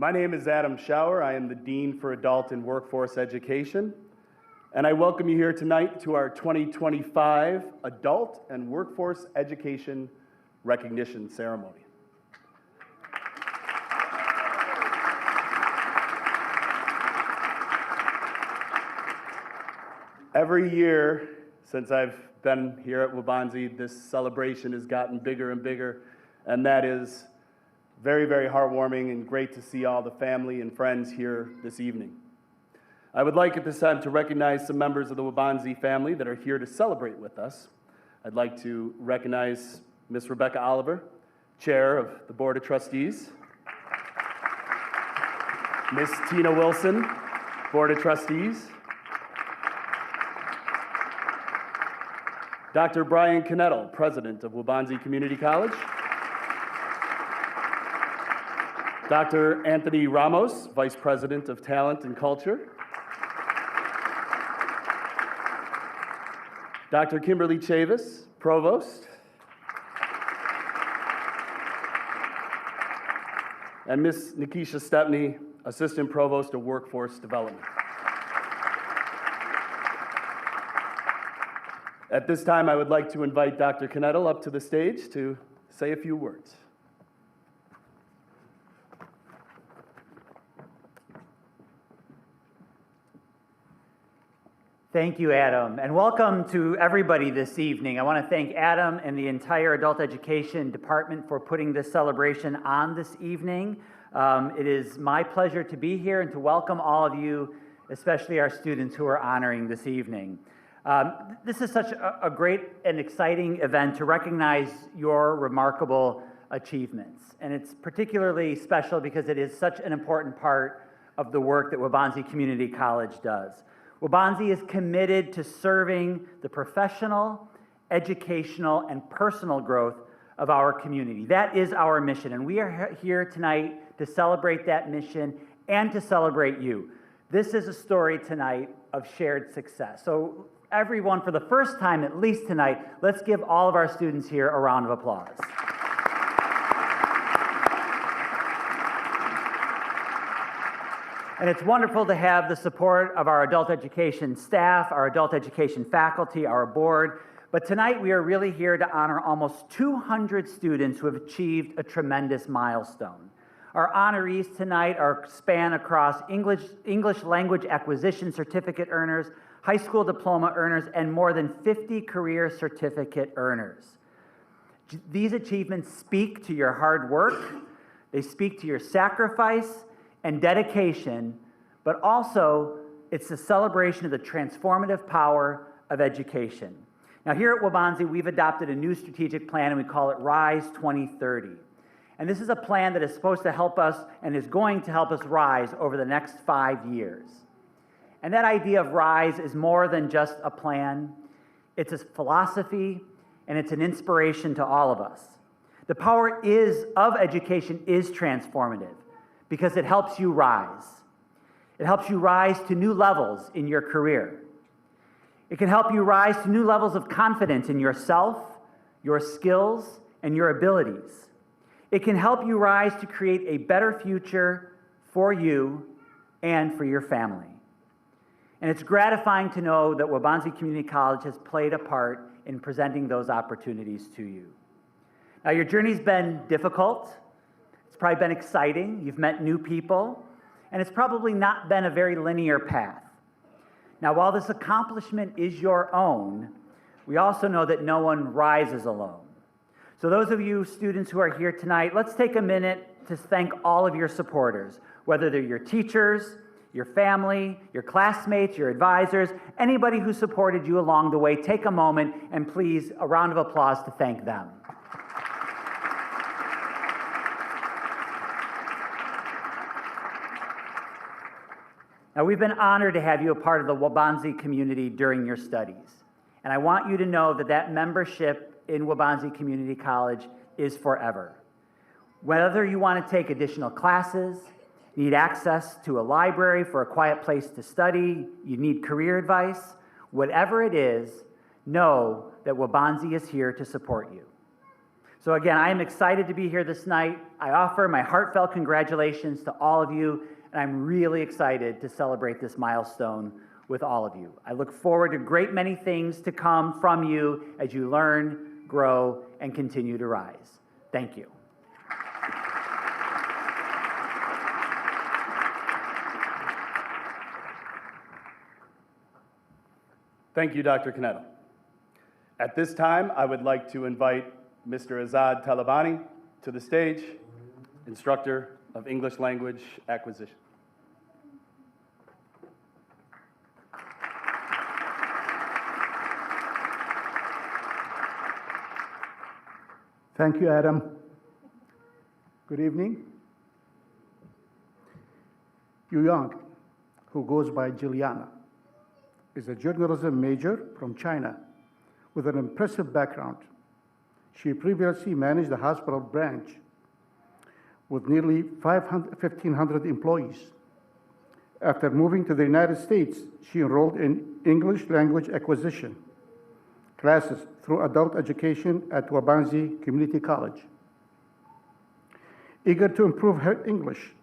My name is Adam Schauer. I am the Dean for Adult and Workforce Education, and I welcome you here tonight to our 2025 Adult and Workforce Education Recognition Ceremony. Every year since I've been here at Waubonsie, this celebration has gotten bigger and bigger, and that is very, very heartwarming and great to see all the family and friends here this evening. I would like at this time to recognize some members of the Waubonsie family that are here to celebrate with us. I'd like to recognize Miss Rebecca Oliver, Chair of the Board of Trustees, Miss Tina Wilson, Board of Trustees, Dr. Brian Knettel, President of Waubonsie Community College, Dr. Anthony Ramos, Vice President of Talent and Culture, Dr. Kimberly Chavis, Provost, and Ms. Nikisha Stepney, Assistant Provost of Workforce Development. At this time, I would like to invite Dr. Knettel up to the stage to say a few words. Thank you, Adam, and welcome to everybody this evening. I want to thank Adam and the entire Adult Education Department for putting this celebration on this evening. It is my pleasure to be here and to welcome all of you, especially our students who are honoring this evening. This is such a great and exciting event to recognize your remarkable achievements. And it's particularly special because it is such an important part of the work that Waubonsie Community College does. Waubonsie is committed to serving the professional, educational, and personal growth of our community. That is our mission, and we are here tonight to celebrate that mission and to celebrate you. This is a story tonight of shared success. So everyone, for the first time at least tonight, let's give all of our students here a round of applause. And it's wonderful to have the support of our adult education staff, our adult education faculty, our board. But tonight we are really here to honor almost 200 students who have achieved a tremendous milestone. Our honorees tonight span across English language acquisition certificate earners, high school diploma earners, and more than 50 career certificate earners. These achievements speak to your hard work, they speak to your sacrifice and dedication, but also it's the celebration of the transformative power of education. Now here at Waubonsie, we've adopted a new strategic plan and we call it RISE 2030. And this is a plan that is supposed to help us and is going to help us rise over the next 5 years. And that idea of RISE is more than just a plan. It's a philosophy and it's an inspiration to all of us. The power of education is transformative because it helps you rise. It helps you rise to new levels in your career. It can help you rise to new levels of confidence in yourself, your skills, and your abilities. It can help you rise to create a better future for you and for your family. And it's gratifying to know that Waubonsie Community College has played a part in presenting those opportunities to you. Now, your journey's been difficult. It's probably been exciting. You've met new people, and it's probably not been a very linear path. Now, while this accomplishment is your own, we also know that no one rises alone. So those of you students who are here tonight, let's take a minute to thank all of your supporters, whether they're your teachers, your family, your classmates, your advisors, anybody who supported you along the way. Take a moment and please, a round of applause to thank them. Now, we've been honored to have you a part of the Waubonsie community during your studies. And I want you to know that that membership in Waubonsie Community College is forever. Whether you want to take additional classes, need access to a library for a quiet place to study, you need career advice, whatever it is, know that Waubonsie is here to support you. So again, I am excited to be here this night. I offer my heartfelt congratulations to all of you, and I'm really excited to celebrate this milestone with all of you. I look forward to a great many things to come from you as you learn, grow, and continue to rise. Thank you. Thank you, Dr. Caneto. At this time, I would like to invite Mr. Azad Talabani to the stage, instructor of English language acquisition. Thank you, Adam. Good evening. Yu Yang, who goes by Juliana, is a journalism major from China with an impressive background. She previously managed the hospital branch with nearly 1,500 employees. After moving to the United States, she enrolled in English language acquisition classes through adult education at Wabanzi Community College. Eager to improve her English,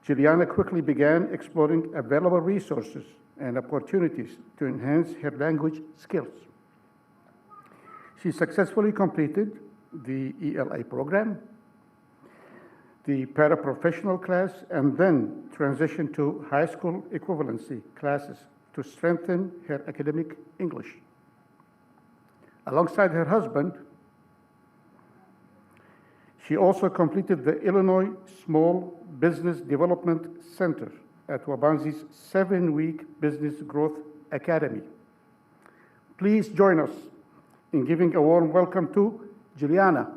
Juliana quickly began exploring available resources and opportunities to enhance her language skills. She successfully completed the ELA program, the paraprofessional class, and then transitioned to high school equivalency classes to strengthen her academic English. Alongside her husband, she also completed the Illinois Small Business Development Center at Wabanzi's 7-week Business Growth Academy. Please join us in giving a warm welcome to Juliana.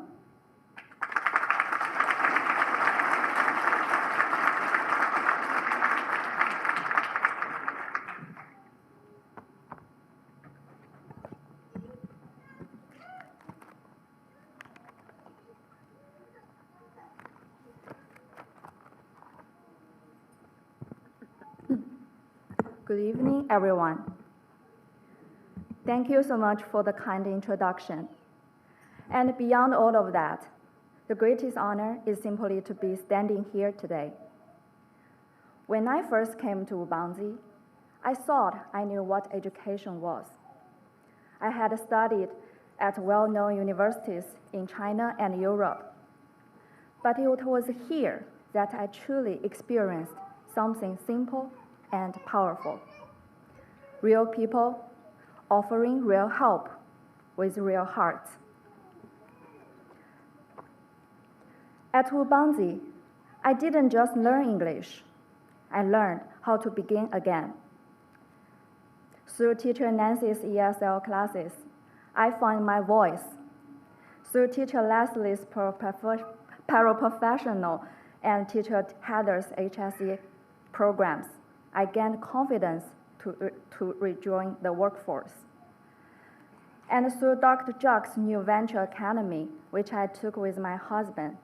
Good evening, everyone. Thank you so much for the kind introduction. And beyond all of that, the greatest honor is simply to be standing here today. When I first came to Wabanzi, I thought I knew what education was. I had studied at well-known universities in China and Europe. But it was here that I truly experienced something simple and powerful. Real people offering real help with real hearts. At Wabanzi, I didn't just learn English. I learned how to begin again. Through teacher Nancy's ESL classes, I found my voice. Through teacher Leslie's paraprofessional and teacher Heather's HSE programs, I gained confidence to rejoin the workforce. And through Dr. Jack's New Venture Academy, which I took with my husband,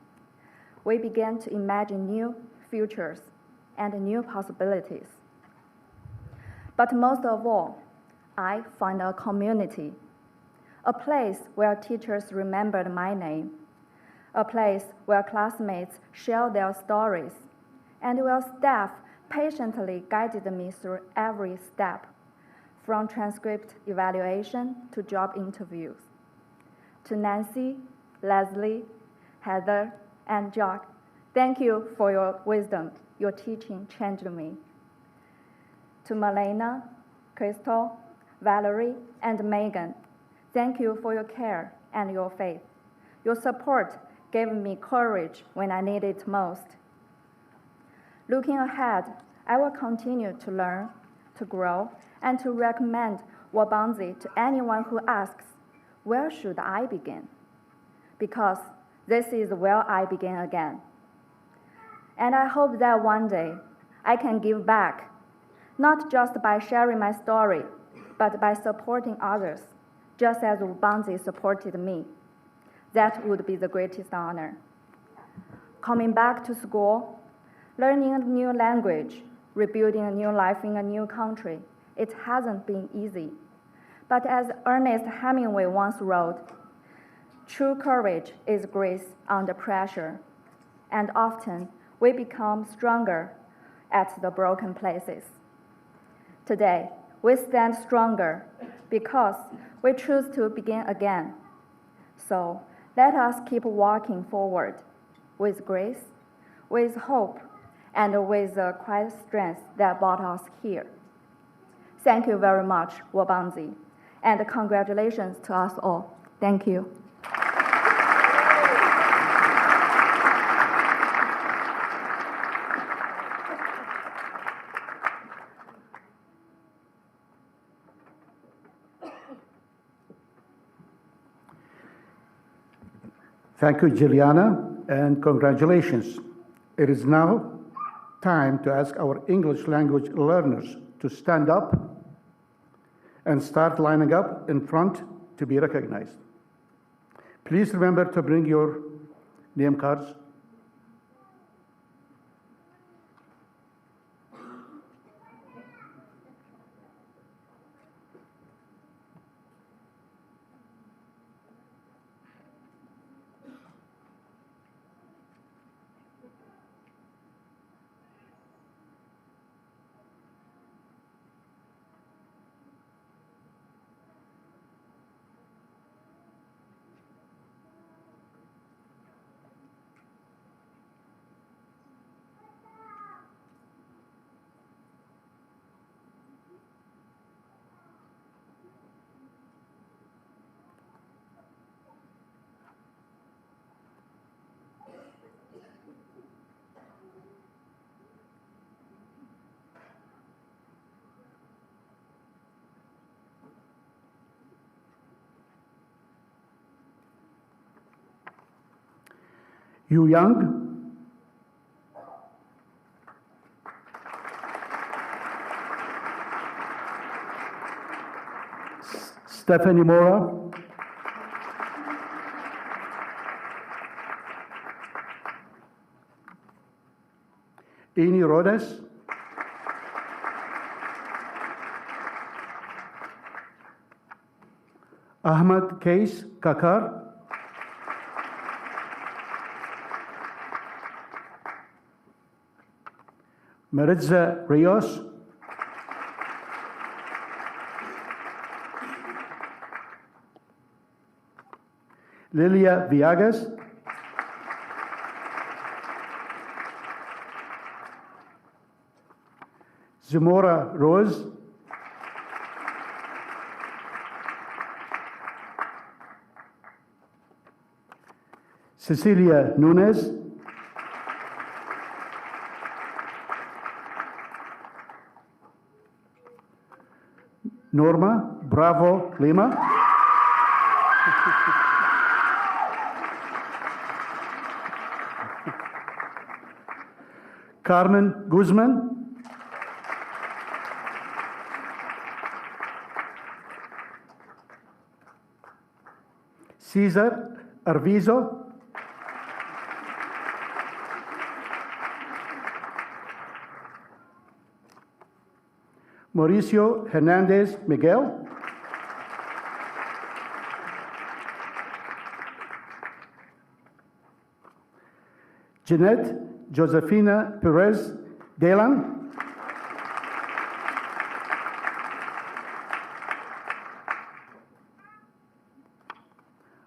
we began to imagine new futures and new possibilities. But most of all, I found a community, a place where teachers remembered my name, a place where classmates shared their stories, and where staff patiently guided me through every step, from transcript evaluation to job interviews. To Nancy, Leslie, Heather, and Jack, thank you for your wisdom. Your teaching changed me. To Malena, Crystal, Valerie, and Megan, thank you for your care and your faith. Your support gave me courage when I needed it most. Looking ahead, I will continue to learn, to grow, and to recommend Wabanzi to anyone who asks, where should I begin? Because this is where I begin again. And I hope that one day I can give back, not just by sharing my story, but by supporting others, just as Wabanzi supported me. That would be the greatest honor. Coming back to school, learning a new language, rebuilding a new life in a new country, it hasn't been easy. But as Ernest Hemingway once wrote, True courage is grace under pressure, and often we become stronger at the broken places. Today, we stand stronger because we choose to begin again. So let us keep walking forward with grace, with hope, and with the quiet strength that brought us here. Thank you very much, Wabanzi, and congratulations to us all. Thank you. Thank you, Juliana, and congratulations. It is now time to ask our English language learners to stand up and start lining up in front to be recognized. Please remember to bring your name cards. Yu Yang, Stephanie Mora, Ini Rodes, Ahmad Case Kakar, Maritza Rios, Lilia Villagas, Zamora Rose, Cecilia Nunez, Norma Bravo Lima, Carmen Guzman, Cesar Arvizo, Mauricio Hernandez Miguel, Jeanette Josefina Perez Delan,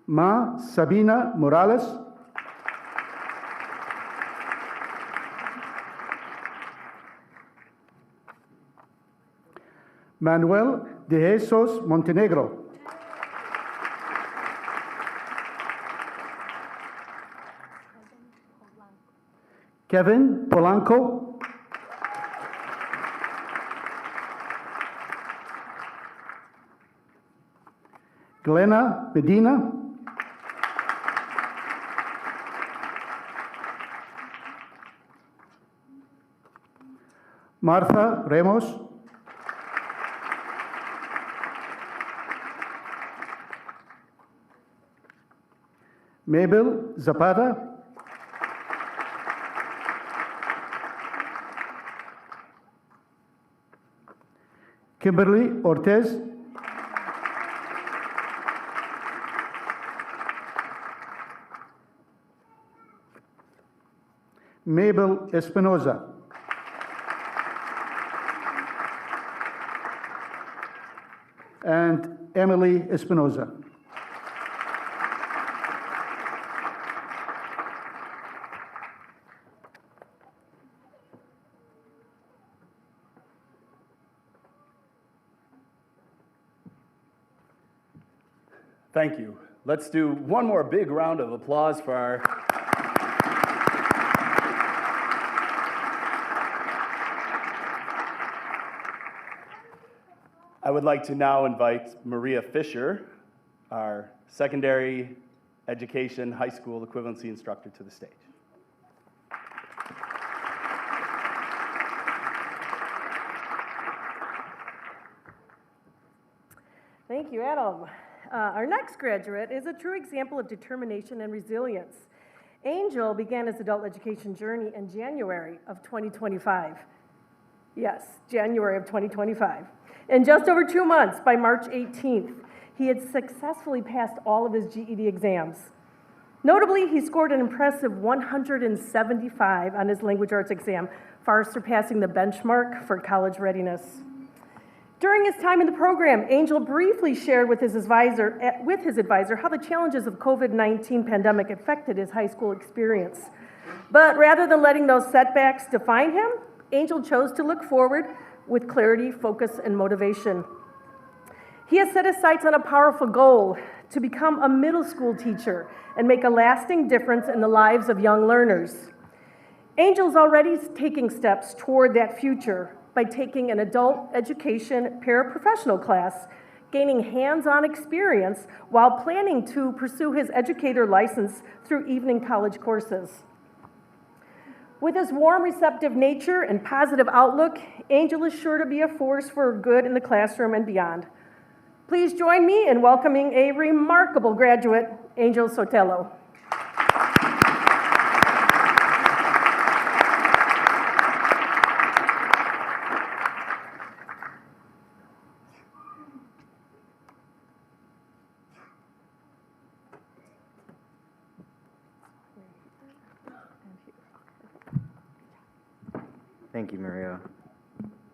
Ma Sabina Morales, Manuel de Jesus Montenegro, Kevin Polanco, Glenna Medina, Martha Ramos, Mabel Zapata, Kimberly Ortez, Mabel Espinoza. And Emily Espinoza. Thank you. Let's do one more big round of applause for our I would like to now invite Maria Fisher, our secondary education high school equivalency instructor, to the stage. Thank you, Adam. Our next graduate is a true example of determination and resilience. Angel began his adult education journey in January of 2025. Yes, January of 2025. In just over 2 months, by March 18th, he had successfully passed all of his GED exams. Notably, he scored an impressive 175 on his language arts exam, far surpassing the benchmark for college readiness. During his time in the program, Angel briefly shared with his advisor how the challenges of COVID-19 pandemic affected his high school experience. But rather than letting those setbacks define him, Angel chose to look forward with clarity, focus, and motivation. He has set his sights on a powerful goal to become a middle school teacher and make a lasting difference in the lives of young learners. Angel's already taking steps toward that future by taking an adult education paraprofessional class, gaining hands-on experience while planning to pursue his educator license through evening college courses. With his warm, receptive nature and positive outlook, Angel is sure to be a force for good in the classroom and beyond. Please join me in welcoming a remarkable graduate, Angel Sotelo. Thank you, Maria,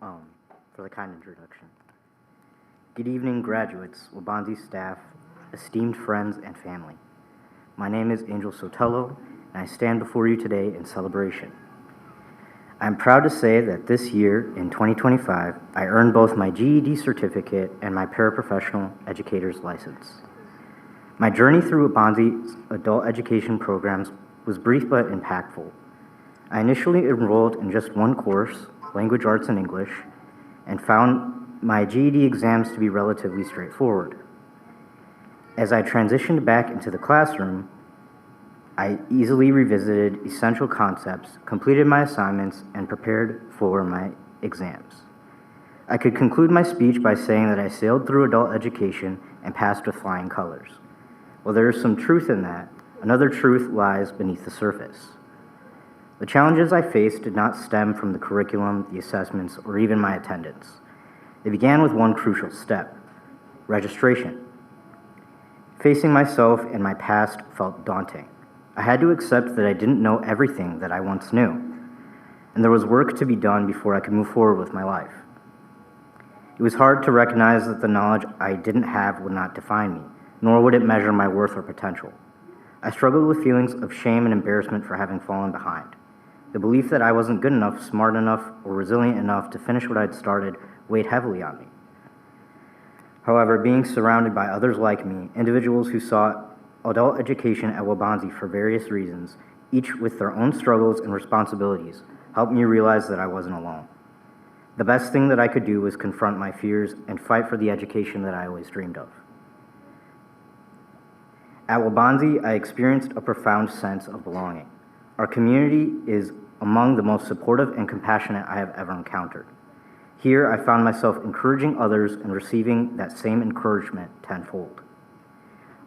for the kind introduction. Good evening, graduates, Waubonsie staff, esteemed friends, and family. My name is Angel Sotelo, and I stand before you today in celebration. I'm proud to say that this year, in 2025, I earned both my GED certificate and my paraprofessional educator's license. My journey through Waubonsie's adult education programs was brief but impactful. I initially enrolled in just one course, language arts and English, and found my GED exams to be relatively straightforward. As I transitioned back into the classroom, I easily revisited essential concepts, completed my assignments, and prepared for my exams. I could conclude my speech by saying that I sailed through adult education and passed with flying colors. While there is some truth in that, another truth lies beneath the surface. The challenges I faced did not stem from the curriculum, the assessments, or even my attendance. They began with one crucial step: registration. Facing myself and my past felt daunting. I had to accept that I didn't know everything that I once knew, and there was work to be done before I could move forward with my life. It was hard to recognize that the knowledge I didn't have would not define me, nor would it measure my worth or potential. I struggled with feelings of shame and embarrassment for having fallen behind. The belief that I wasn't good enough, smart enough, or resilient enough to finish what I'd started weighed heavily on me. However, being surrounded by others like me, individuals who sought adult education at Waubonsie for various reasons, each with their own struggles and responsibilities, helped me realize that I wasn't alone. The best thing that I could do was confront my fears and fight for the education that I always dreamed of. At Waubonsie, I experienced a profound sense of belonging. Our community is among the most supportive and compassionate I have ever encountered. Here, I found myself encouraging others and receiving that same encouragement tenfold.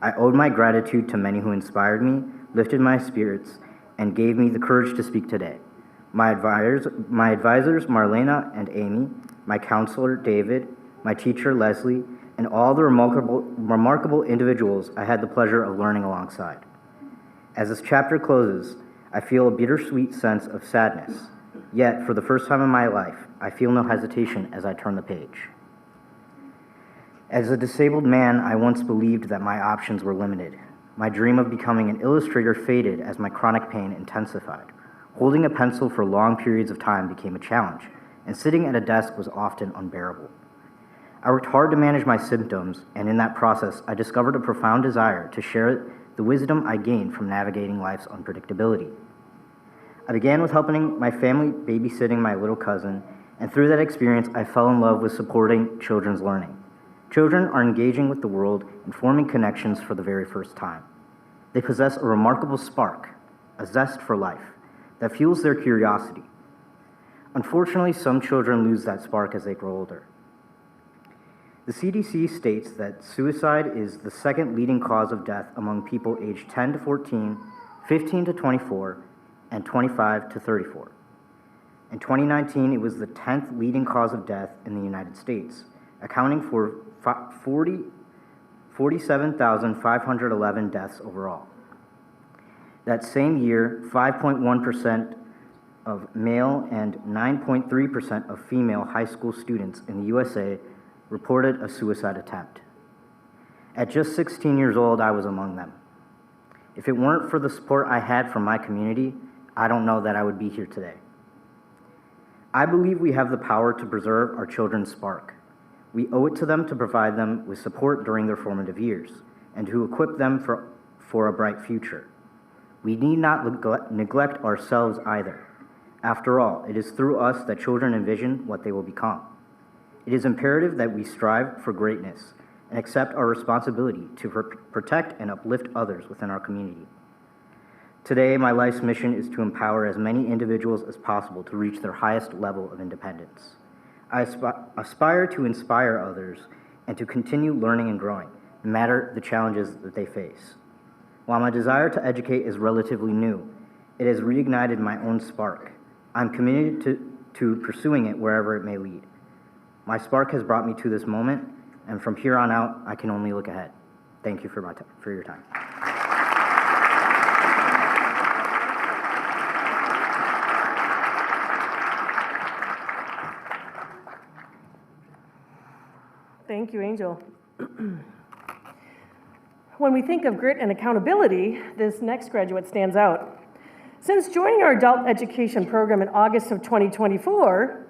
I owed my gratitude to many who inspired me, lifted my spirits, and gave me the courage to speak today. My advisors, Marlena and Amy, my counselor, David, my teacher, Leslie, and all the remarkable individuals I had the pleasure of learning alongside. As this chapter closes, I feel a bittersweet sense of sadness. Yet, for the first time in my life, I feel no hesitation as I turn the page. As a disabled man, I once believed that my options were limited. My dream of becoming an illustrator faded as my chronic pain intensified. Holding a pencil for long periods of time became a challenge, and sitting at a desk was often unbearable. I worked hard to manage my symptoms, and in that process, I discovered a profound desire to share the wisdom I gained from navigating life's unpredictability. I began with helping my family babysitting my little cousin, and through that experience, I fell in love with supporting children's learning. Children are engaging with the world and forming connections for the very first time. They possess a remarkable spark, a zest for life, that fuels their curiosity. Unfortunately, some children lose that spark as they grow older. The CDC states that suicide is the second leading cause of death among people aged 10 to 14, 15 to 24, and 25 to 34. In 2019, it was the 10th leading cause of death in the United States, accounting for 47,511 deaths overall. That same year, 5.1% of male and 9.3% of female high school students in the USA reported a suicide attempt. At just 16 years old, I was among them. If it weren't for the support I had from my community, I don't know that I would be here today. I believe we have the power to preserve our children's spark. We owe it to them to provide them with support during their formative years and to equip them for a bright future. We need not neglect ourselves either. After all, it is through us that children envision what they will become. It is imperative that we strive for greatness and accept our responsibility to protect and uplift others within our community. Today, my life's mission is to empower as many individuals as possible to reach their highest level of independence. I aspire to inspire others and to continue learning and growing, no matter the challenges that they face. While my desire to educate is relatively new, it has reignited my own spark. I'm committed to pursuing it wherever it may lead. My spark has brought me to this moment, and from here on out, I can only look ahead. Thank you for your time. Thank you, Angel. When we think of grit and accountability, this next graduate stands out. Since joining our adult education program in August of 2024,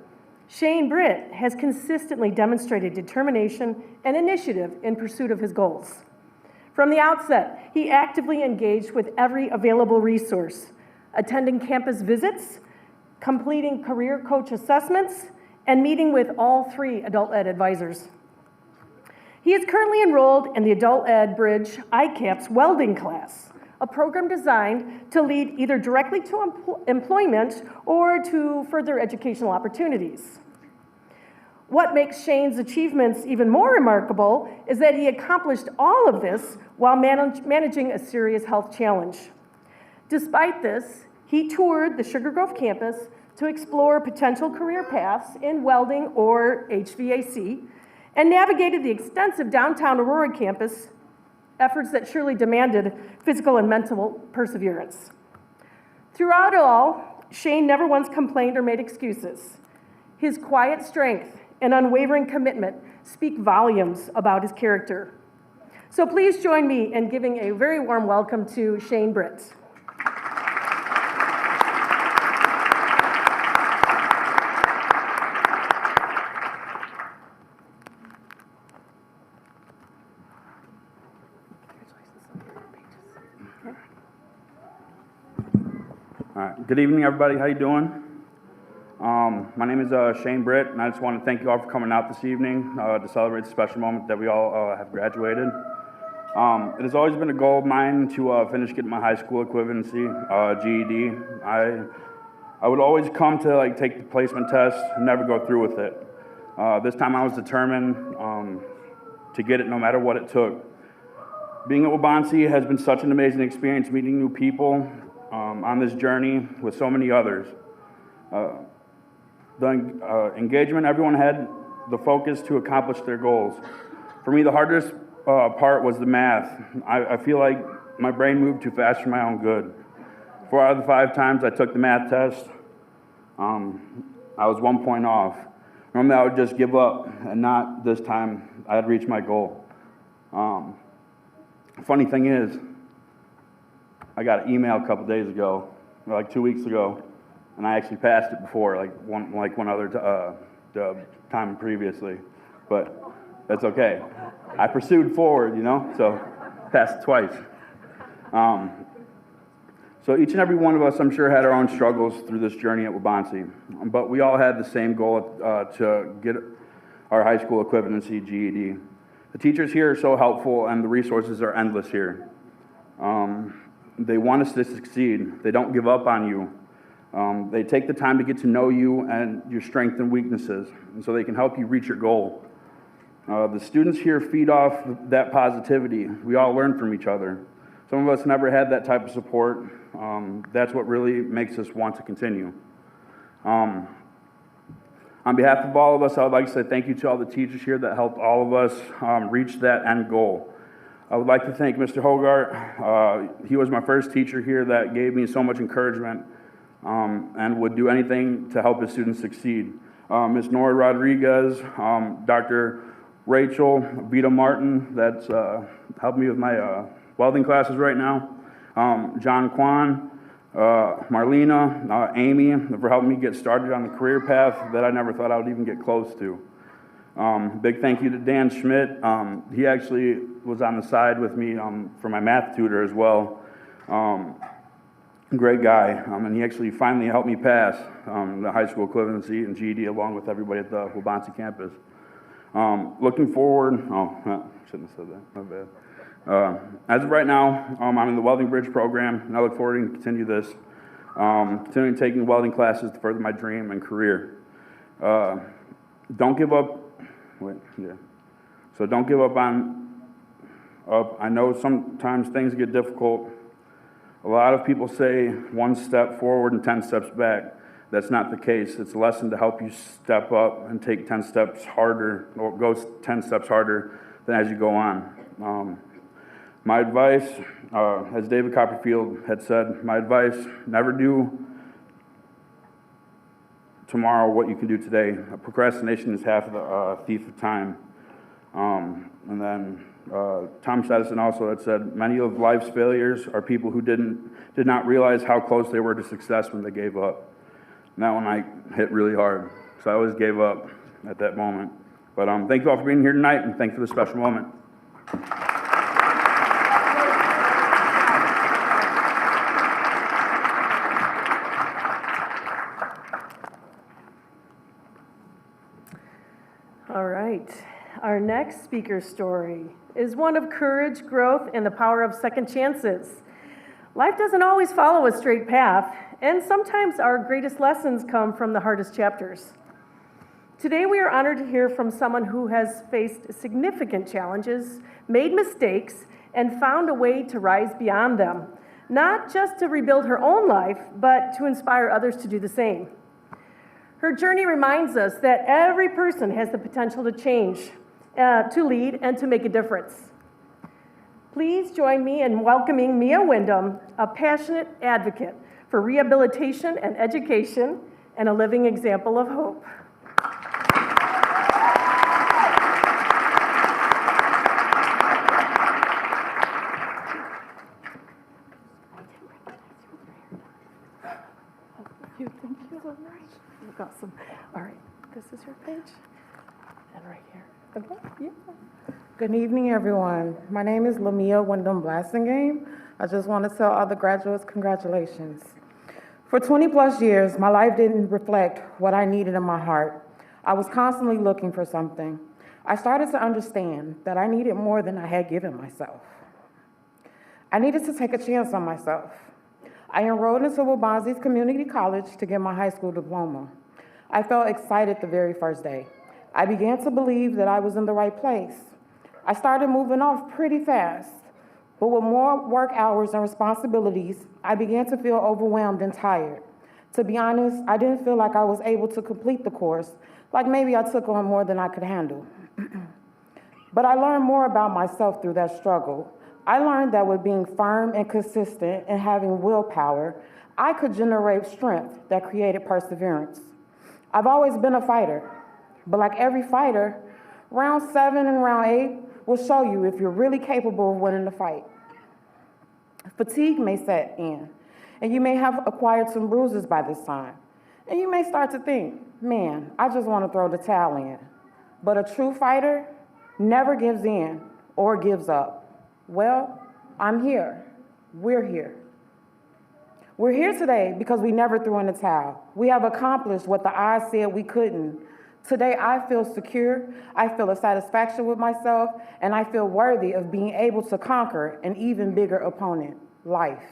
Shane Britt has consistently demonstrated determination and initiative in pursuit of his goals. From the outset, he actively engaged with every available resource, attending campus visits, completing career coach assessments, and meeting with all 3 adult ed advisors. He is currently enrolled in the Adult Ed Bridge ICAPS welding class, a program designed to lead either directly to employment or to further educational opportunities. What makes Shane's achievements even more remarkable is that he accomplished all of this while managing a serious health challenge. Despite this, he toured the Sugar Grove campus to explore potential career paths in welding or HVAC, and navigated the extensive downtown Aurora campus, efforts that surely demanded physical and mental perseverance. Throughout it all, Shane never once complained or made excuses. His quiet strength and unwavering commitment speak volumes about his character. So please join me in giving a very warm welcome to Shane Britt. All right. Good evening, everybody. How you doing? My name is Shane Britt, and I just want to thank you all for coming out this evening to celebrate the special moment that we all have graduated. It has always been a goal of mine to finish getting my high school equivalency, GED. I would always come to take the placement test and never go through with it. This time I was determined to get it no matter what it took. Being at Waubonsee has been such an amazing experience, meeting new people on this journey with so many others. The engagement everyone had, the focus to accomplish their goals. For me, the hardest part was the math. I feel like my brain moved too fast for my own good. 4 out of the 5 times I took the math test, I was 1 point off. Normally I would just give up, and not this time. I had reached my goal. Funny thing is, I got an email a couple days ago, or like 2 weeks ago, and I actually passed it before, like one other time previously, but that's okay. I pursued forward, so passed it twice. So each and every one of us, I'm sure, had our own struggles through this journey at Waubonsee, but we all had the same goal to get our high school equivalency GED. The teachers here are so helpful, and the resources are endless here. They want us to succeed. They don't give up on you. They take the time to get to know you and your strengths and weaknesses, and so they can help you reach your goal. The students here feed off that positivity. We all learn from each other. Some of us never had that type of support. That's what really makes us want to continue. On behalf of all of us, I would like to say thank you to all the teachers here that helped all of us reach that end goal. I would like to thank Mr. Hogart. He was my first teacher here that gave me so much encouragement and would do anything to help his students succeed. Ms. Nora Rodriguez, Dr. Rachel Vita Martin, that's helped me with my welding classes right now. John Kwan, Marlena, Amy, for helping me get started on the career path that I never thought I would even get close to. Big thank you to Dan Schmidt. He actually was on the side with me for my math tutor as well. Great guy, and he actually finally helped me pass the high school equivalency and GED along with everybody at the Waubonsee campus. Looking forward, shouldn't have said that, my bad. As of right now, I'm in the Welding Bridge program, and I look forward to continue this, continuing taking welding classes to further my dream and career. Don't give up. So don't give up I know sometimes things get difficult. A lot of people say 1 step forward and 10 steps back. That's not the case. It's a lesson to help you step up and take 10 steps harder, or go 10 steps harder than as you go on. My advice, as David Copperfield had said, my advice, never do tomorrow what you can do today. Procrastination is half the thief of time. And then Thomas Edison also had said, many of life's failures are people who did not realize how close they were to success when they gave up. And that one I hit really hard, so I always gave up at that moment. But thank you all for being here tonight, and thank you for this special moment. All right. Our next speaker's story is one of courage, growth, and the power of second chances. Life doesn't always follow a straight path, and sometimes our greatest lessons come from the hardest chapters. Today, we are honored to hear from someone who has faced significant challenges, made mistakes, and found a way to rise beyond them, not just to rebuild her own life, but to inspire others to do the same. Her journey reminds us that every person has the potential to change, to lead, and to make a difference. Please join me in welcoming Mia Wyndham, a passionate advocate for rehabilitation and education, and a living example of hope. Thank you so much. You've got some. All right, this is your page, and right here. Okay. Yeah. Good evening, everyone. My name is Lamia Wyndham Blasingame. I just want to tell all the graduates congratulations. For 20 plus years, my life didn't reflect what I needed in my heart. I was constantly looking for something. I started to understand that I needed more than I had given myself. I needed to take a chance on myself. I enrolled into Waubonsee's Community College to get my high school diploma. I felt excited the very first day. I began to believe that I was in the right place. I started moving off pretty fast, but with more work hours and responsibilities, I began to feel overwhelmed and tired. To be honest, I didn't feel like I was able to complete the course, like maybe I took on more than I could handle. But I learned more about myself through that struggle. I learned that with being firm and consistent and having willpower, I could generate strength that created perseverance. I've always been a fighter, but like every fighter, round 7 and round 8 will show you if you're really capable of winning the fight. Fatigue may set in, and you may have acquired some bruises by this time. And you may start to think, man, I just want to throw the towel in. But a true fighter never gives in or gives up. Well, I'm here. We're here. We're here today because we never threw in the towel. We have accomplished what the odds said we couldn't. Today, I feel secure, I feel a satisfaction with myself, and I feel worthy of being able to conquer an even bigger opponent, life.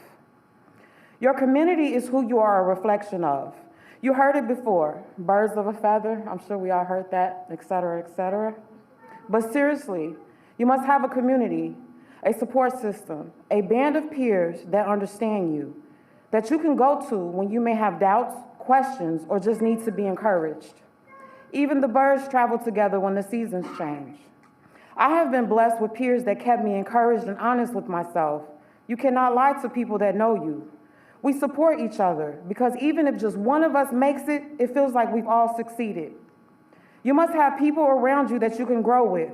Your community is who you are a reflection of. You heard it before, birds of a feather, I'm sure we all heard that, et cetera, et cetera. But seriously, you must have a community, a support system, a band of peers that understand you, that you can go to when you may have doubts, questions, or just need to be encouraged. Even the birds travel together when the seasons change. I have been blessed with peers that kept me encouraged and honest with myself. You cannot lie to people that know you. We support each other because even if just one of us makes it, it feels like we've all succeeded. You must have people around you that you can grow with,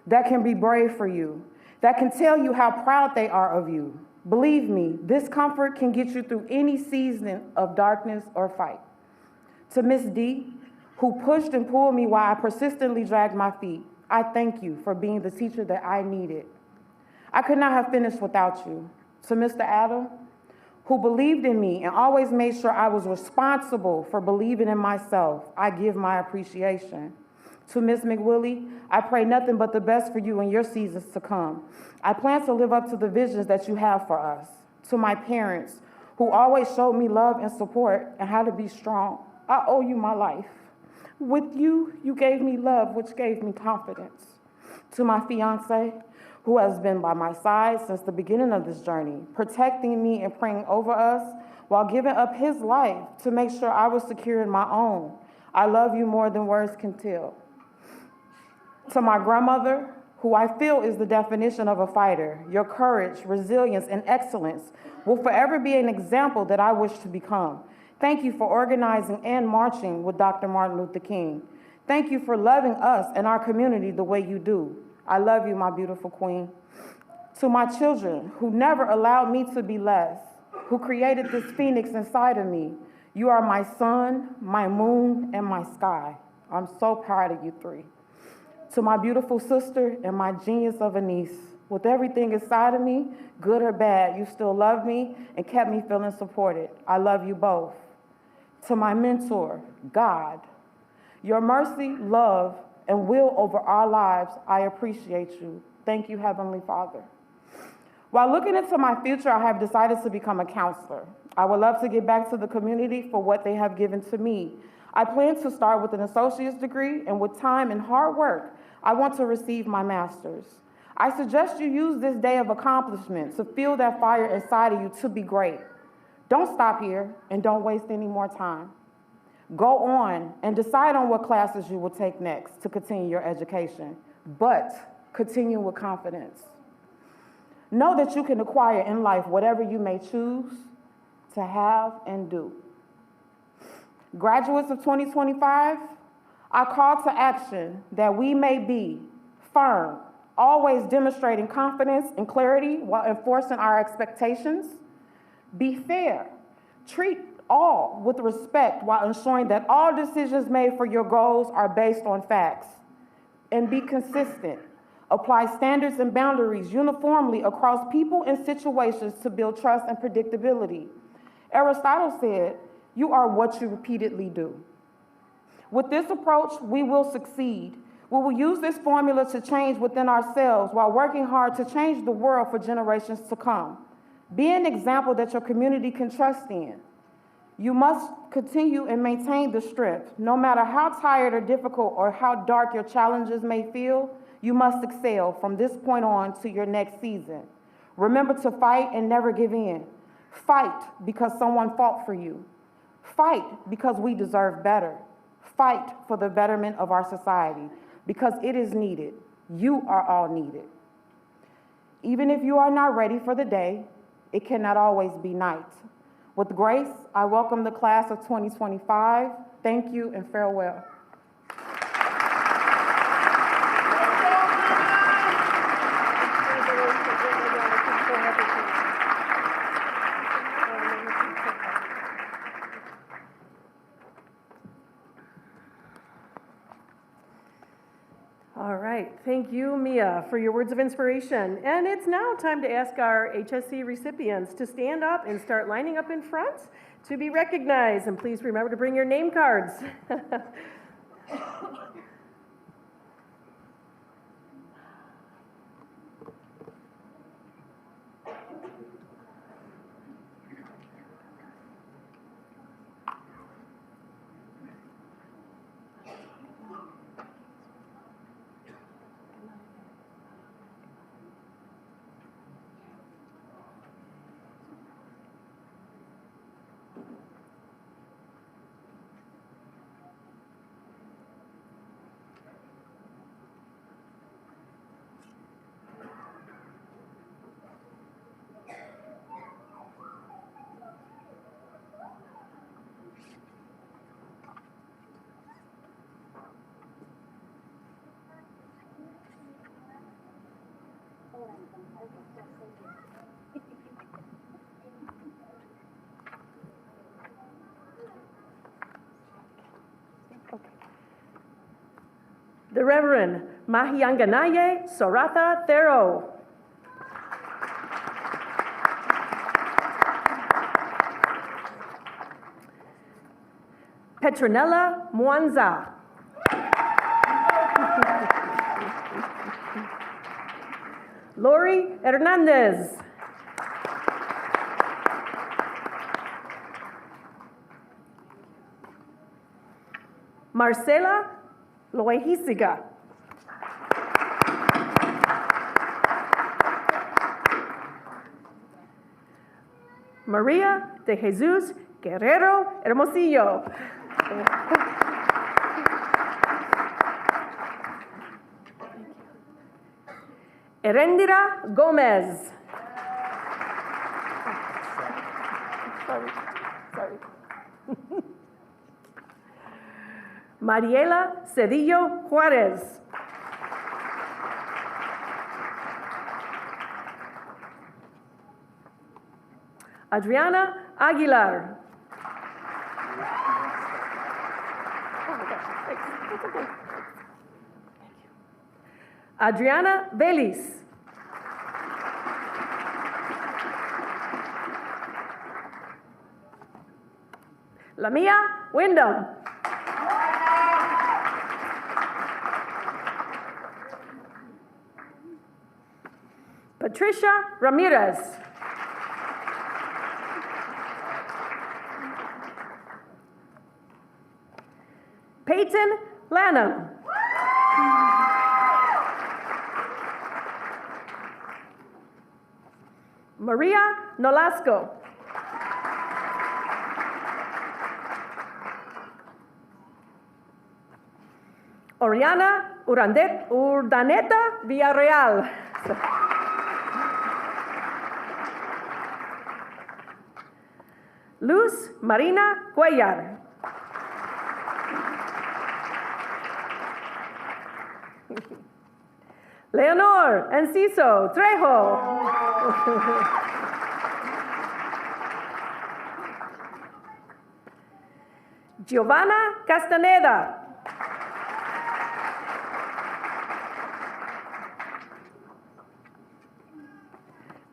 that can be brave for you, that can tell you how proud they are of you. Believe me, this comfort can get you through any season of darkness or fight. To Miss D, who pushed and pulled me while I persistently dragged my feet, I thank you for being the teacher that I needed. I could not have finished without you. To Mr. Adam, who believed in me and always made sure I was responsible for believing in myself, I give my appreciation. To Ms. McWillie, I pray nothing but the best for you in your seasons to come. I plan to live up to the visions that you have for us. To my parents, who always showed me love and support and how to be strong, I owe you my life. With you, you gave me love, which gave me confidence. To my fiance, who has been by my side since the beginning of this journey, protecting me and praying over us while giving up his life to make sure I was secure in my own. I love you more than words can tell. To my grandmother, who I feel is the definition of a fighter, your courage, resilience, and excellence will forever be an example that I wish to become. Thank you for organizing and marching with Dr. Martin Luther King. Thank you for loving us and our community the way you do. I love you, my beautiful queen. To my children, who never allowed me to be less, who created this phoenix inside of me, you are my sun, my moon, and my sky. I'm so proud of you three. To my beautiful sister and my genius of a niece, with everything inside of me, good or bad, you still love me and kept me feeling supported. I love you both. To my mentor, God, your mercy, love, and will over our lives, I appreciate you. Thank you, Heavenly Father. While looking into my future, I have decided to become a counselor. I would love to give back to the community for what they have given to me. I plan to start with an associate's degree, and with time and hard work, I want to receive my master's. I suggest you use this day of accomplishment to fuel that fire inside of you to be great. Don't stop here, and don't waste any more time. Go on and decide on what classes you will take next to continue your education, but continue with confidence. Know that you can acquire in life whatever you may choose to have and do. Graduates of 2025, I call to action that we may be firm, always demonstrating confidence and clarity while enforcing our expectations. Be fair, treat all with respect while ensuring that all decisions made for your goals are based on facts. And be consistent. Apply standards and boundaries uniformly across people and situations to build trust and predictability. Aristotle said, "You are what you repeatedly do." With this approach, we will succeed. We will use this formula to change within ourselves while working hard to change the world for generations to come. Be an example that your community can trust in. You must continue and maintain the strength. No matter how tired or difficult or how dark your challenges may feel, you must excel from this point on to your next season. Remember to fight and never give in. Fight because someone fought for you. Fight because we deserve better. Fight for the betterment of our society because it is needed. You are all needed. Even if you are not ready for the day, it cannot always be night. With grace, I welcome the class of 2025. Thank you and farewell. All right, thank you, Mia, for your words of inspiration. And it's now time to ask our HSC recipients to stand up and start lining up in front to be recognized. And please remember to bring your name cards. The Reverend Mahianganaye Soratha Thero. Petronella Mwanza. Lori Hernandez. Marcela Loehisiga. Maria de Jesus Guerrero Hermosillo. Erendira Gomez. Sorry. Mariela Cedillo Juarez. Adriana Aguilar. Adriana Vélez. Lamia Wyndham. Patricia Ramirez. Peyton Lanham. Maria Nolasco. Oriana Urdaneta Villarreal. Luz Marina Cuellar. Leonor Enciso Trejo. Giovanna Castaneda.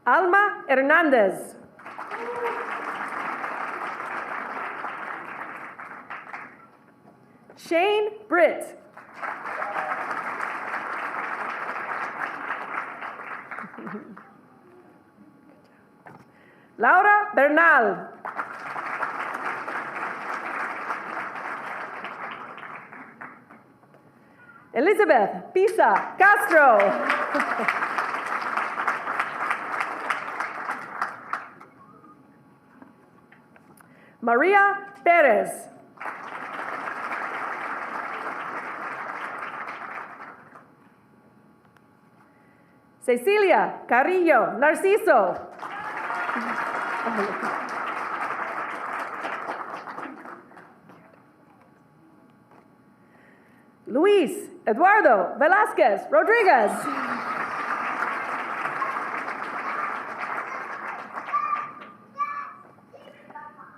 Alma Hernandez. Shane Britt. Laura Bernal. Elizabeth Pisa Castro. Maria Perez. Cecilia Carrillo Narciso. Luis Eduardo Velasquez Rodriguez.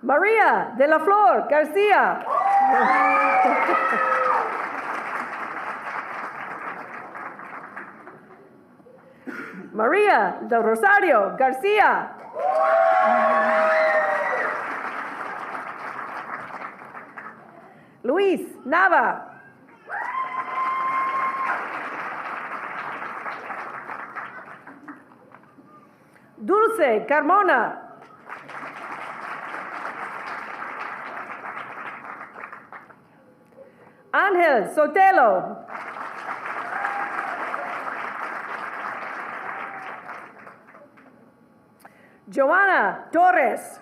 Maria de la Flor Garcia. Maria del Rosario Garcia. Luis Nava. Dulce Carmona. Ángel Sotelo. Joanna Torres.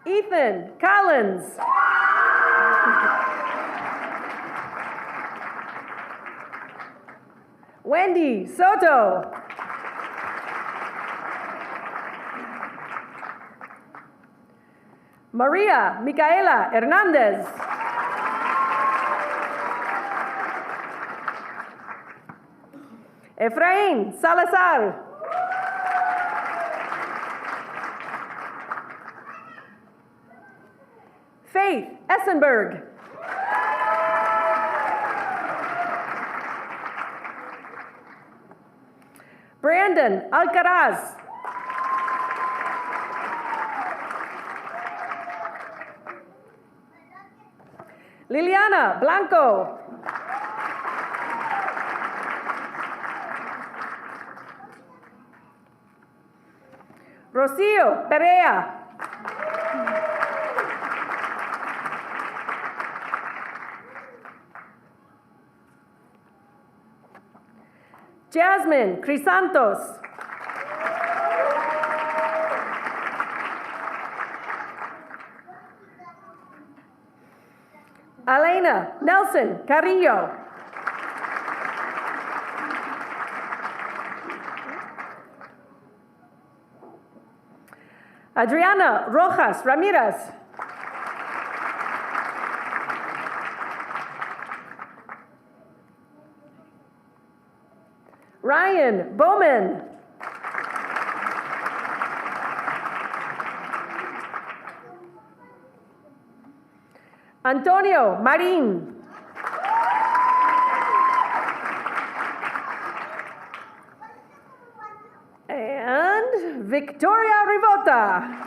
Ethan Collins. Wendy Soto. Maria Micaela Hernandez. Efraín Salazar. Faith Essenberg. Brandon Alcaraz. Liliana Blanco. Rocio Perea. Jasmine Crisantos. Elena Nelson Carrillo. Adriana Rojas Ramirez. Ryan Bowman. Antonio Marin. And Victoria Rivota.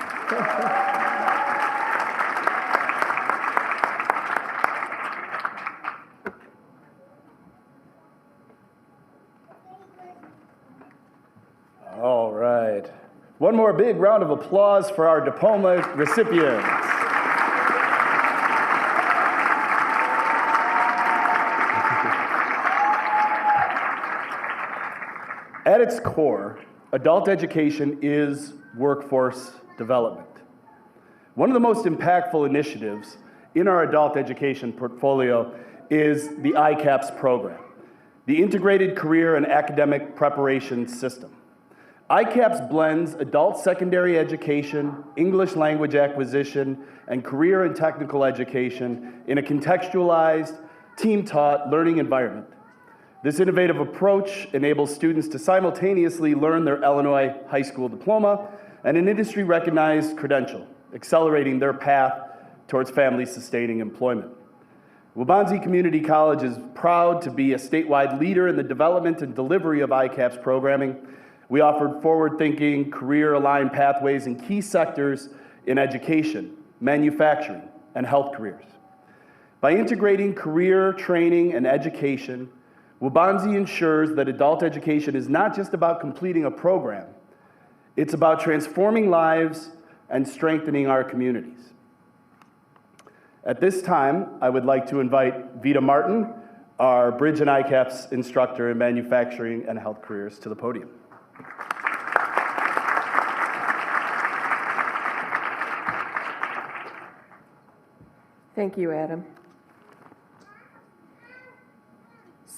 All right. One more big round of applause for our diploma recipients. At its core, adult education is workforce development. One of the most impactful initiatives in our adult education portfolio is the ICAPS program, the Integrated Career and Academic Preparation System. ICAPS blends adult secondary education, English language acquisition, and career and technical education in a contextualized, team-taught learning environment. This innovative approach enables students to simultaneously learn their Illinois high school diploma and an industry-recognized credential, accelerating their path towards family-sustaining employment. Waubonsie Community College is proud to be a statewide leader in the development and delivery of ICAPS programming. We offered forward-thinking, career-aligned pathways in key sectors in education, manufacturing, and health careers. By integrating career, training, and education, Waubonsie ensures that adult education is not just about completing a program, it's about transforming lives and strengthening our communities. At this time, I would like to invite Vita Martin, our Bridge and ICAPS instructor in manufacturing and health careers, to the podium. Thank you, Adam.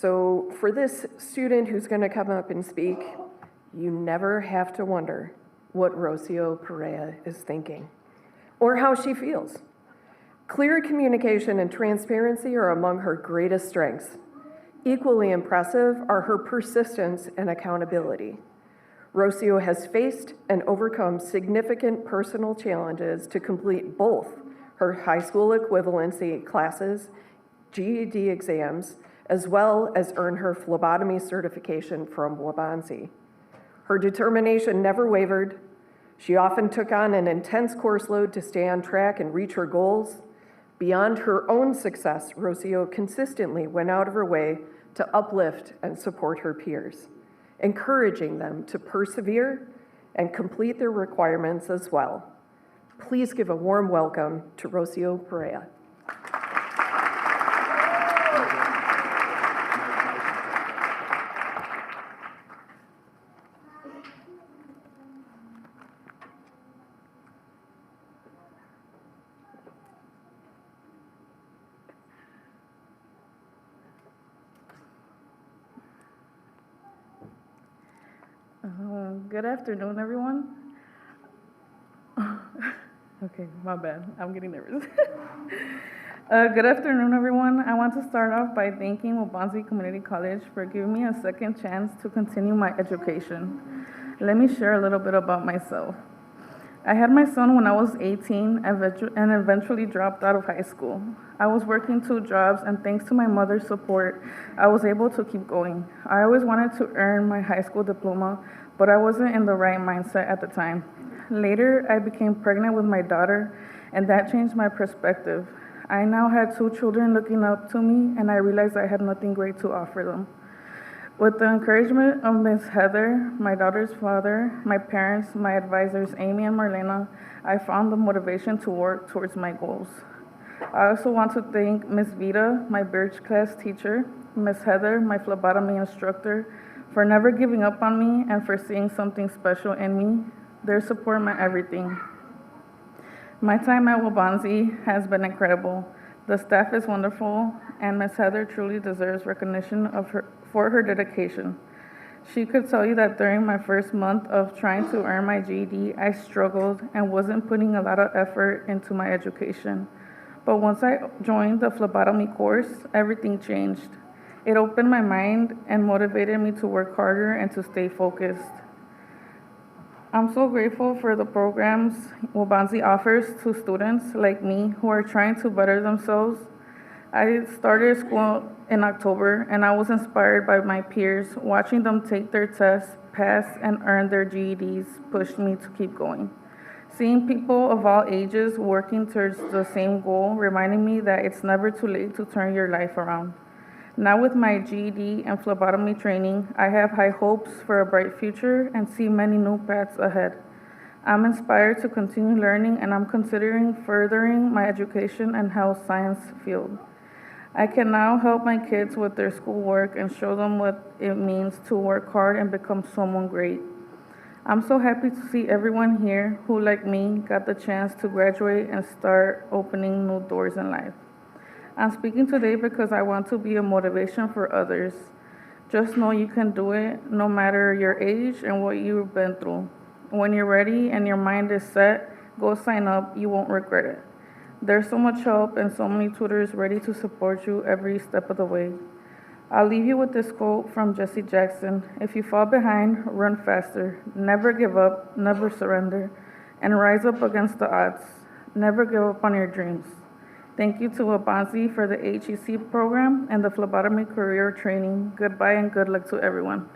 So for this student who's going to come up and speak, you never have to wonder what Rocio Perea is thinking or how she feels. Clear communication and transparency are among her greatest strengths. Equally impressive are her persistence and accountability. Rocio has faced and overcome significant personal challenges to complete both her high school equivalency classes, GED exams, as well as earn her phlebotomy certification from Waubonsie. Her determination never wavered. She often took on an intense course load to stay on track and reach her goals. Beyond her own success, Rocio consistently went out of her way to uplift and support her peers, encouraging them to persevere and complete their requirements as well. Please give a warm welcome to Rocio Perea. Good afternoon, everyone. Okay, my bad. I'm getting nervous. Good afternoon, everyone. I want to start off by thanking Waubonsie Community College for giving me a second chance to continue my education. Let me share a little bit about myself. I had my son when I was 18 and eventually dropped out of high school. I was working 2 jobs, and thanks to my mother's support, I was able to keep going. I always wanted to earn my high school diploma, but I wasn't in the right mindset at the time. Later, I became pregnant with my daughter, and that changed my perspective. I now had 2 children looking up to me, and I realized I had nothing great to offer them. With the encouragement of Ms. Heather, my daughter's father, my parents, my advisors, Amy and Marlena, I found the motivation to work towards my goals. I also want to thank Ms. Vita, my Birch class teacher, Ms. Heather, my phlebotomy instructor, for never giving up on me and for seeing something special in me. Their support meant everything. My time at Waubonsie has been incredible. The staff is wonderful, and Ms. Heather truly deserves recognition for her dedication. She could tell you that during my first month of trying to earn my GED, I struggled and wasn't putting a lot of effort into my education. But once I joined the phlebotomy course, everything changed. It opened my mind and motivated me to work harder and to stay focused. I'm so grateful for the programs Waubonsie offers to students like me who are trying to better themselves. I started school in October, and I was inspired by my peers. Watching them take their tests, pass, and earn their GEDs pushed me to keep going. Seeing people of all ages working towards the same goal reminded me that it's never too late to turn your life around. Now with my GED and phlebotomy training, I have high hopes for a bright future and see many new paths ahead. I'm inspired to continue learning, and I'm considering furthering my education and health science field. I can now help my kids with their schoolwork and show them what it means to work hard and become someone great. I'm so happy to see everyone here who, like me, got the chance to graduate and start opening new doors in life. I'm speaking today because I want to be a motivation for others. Just know you can do it no matter your age and what you've been through. When you're ready and your mind is set, go sign up. You won't regret it. There's so much help and so many tutors ready to support you every step of the way. I'll leave you with this quote from Jesse Jackson. If you fall behind, run faster. Never give up, never surrender, and rise up against the odds. Never give up on your dreams. Thank you to Waubonsie for the HEC program and the phlebotomy career training. Goodbye and good luck to everyone.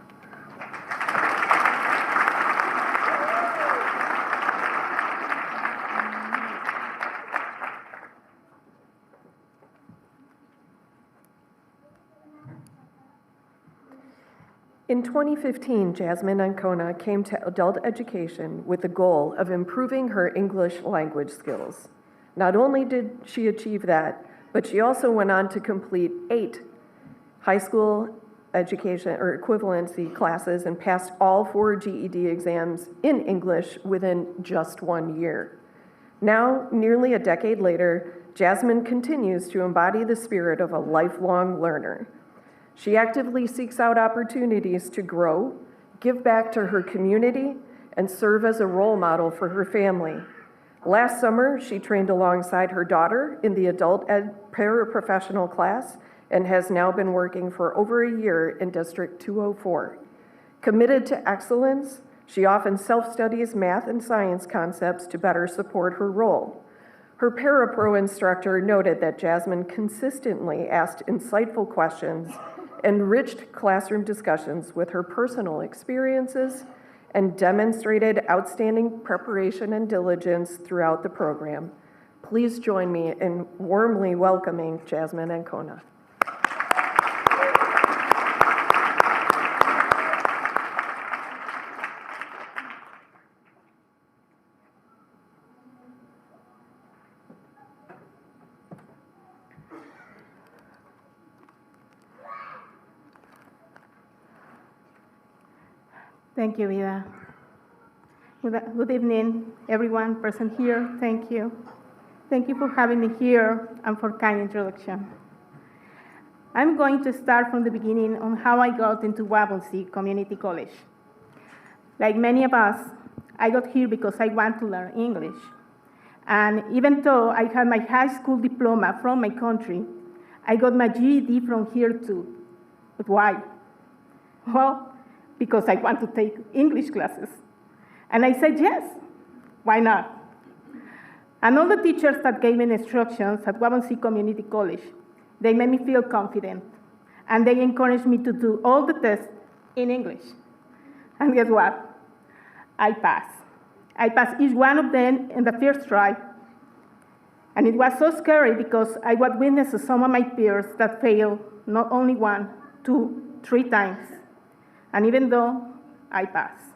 In 2015, Jasmine Ancona came to adult education with the goal of improving her English language skills. Not only did she achieve that, but she also went on to complete 8 high school education or equivalency classes and passed all 4 GED exams in English within just 1 year. Now, nearly a decade later, Jasmine continues to embody the spirit of a lifelong learner. She actively seeks out opportunities to grow, give back to her community, and serve as a role model for her family. Last summer, she trained alongside her daughter in the adult ed paraprofessional class and has now been working for over a year in District 204. Committed to excellence, she often self-studies math and science concepts to better support her role. Her parapro instructor noted that Jasmine consistently asked insightful questions, enriched classroom discussions with her personal experiences, and demonstrated outstanding preparation and diligence throughout the program. Please join me in warmly welcoming Jasmine Ancona. Thank you, Vida. Good evening, everyone present here. Thank you. Thank you for having me here and for kind introduction. I'm going to start from the beginning on how I got into Wabaunsee Community College. Like many of us, I got here because I want to learn English. And even though I had my high school diploma from my country, I got my GED from here too. But why? Well, because I want to take English classes. And I said yes, why not? And all the teachers that gave me instructions at Wabaunsee Community College, they made me feel confident. And they encouraged me to do all the tests in English. And guess what? I passed. I passed each one of them in the first try. And it was so scary because I was witness to some of my peers that failed not only 1, 2, 3 times. And even though I passed,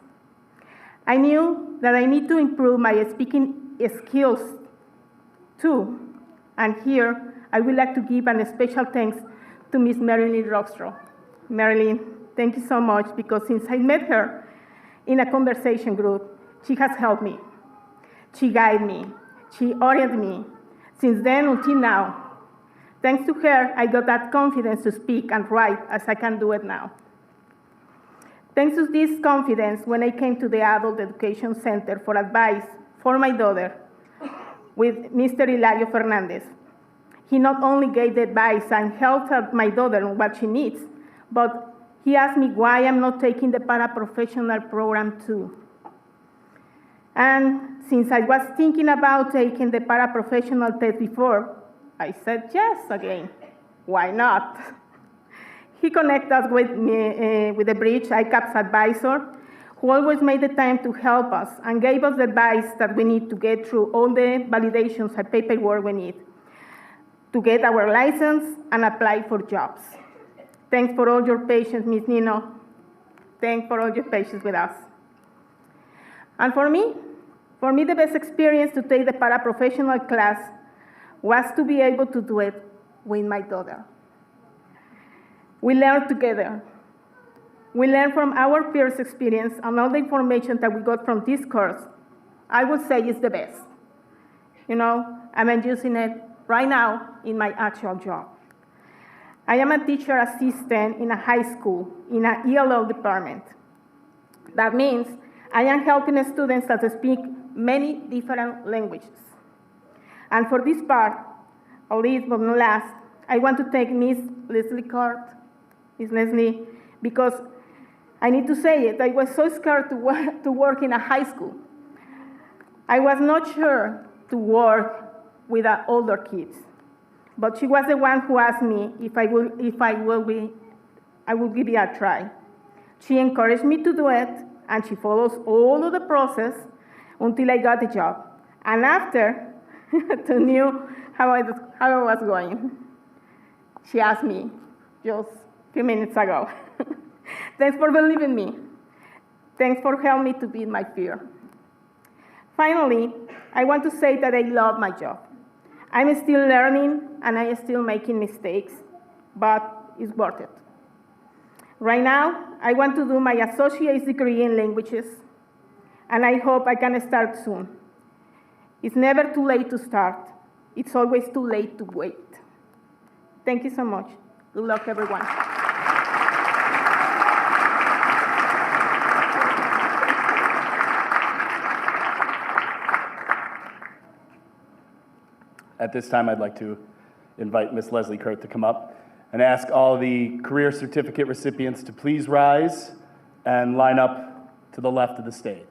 I knew that I need to improve my speaking skills too. And here, I would like to give a special thanks to Miss Marilyn Rockstraw. Marilyn, thank you so much, because since I met her in a conversation group, she has helped me. She guided me. She oriented me. Since then until now, thanks to her, I got that confidence to speak and write as I can do it now. Thanks to this confidence, when I came to the Adult Education Center for advice for my daughter with Mr. Hilario Fernandez, he not only gave the advice and helped my daughter on what she needs, but he asked me why I'm not taking the paraprofessional program too. And since I was thinking about taking the paraprofessional test before, I said yes again. Why not? He connected us with me, with the Bridge ICAPS advisor, who always made the time to help us and gave us the advice that we need to get through all the validations and paperwork we need to get our license and apply for jobs. Thanks for all your patience, Ms. Nino. Thanks for all your patience with us. And for me, the best experience to take the paraprofessional class was to be able to do it with my daughter. We learned together. We learned from our peers' experience, and all the information that we got from this course, I would say is the best. You know, I'm using it right now in my actual job. I am a teacher assistant in a high school in an ELO department. That means I am helping students that speak many different languages. And for this part, at least but not last, I want to thank Miss Leslie Cart, Miss Leslie, because I need to say it, I was so scared to work in a high school. I was not sure to work with older kids, but she was the one who asked me if I would give it a try. She encouraged me to do it, and she follows all of the process until I got the job. And after, to know how I was going, she asked me just a few minutes ago. Thanks for believing me. Thanks for helping me to beat my fear. Finally, I want to say that I love my job. I'm still learning and I'm still making mistakes, but it's worth it. Right now, I want to do my associate's degree in languages, and I hope I can start soon. It's never too late to start. It's always too late to wait. Thank you so much. Good luck, everyone. At this time, I'd like to invite Ms. Leslie Kurt to come up and ask all the career certificate recipients to please rise and line up to the left of the stage.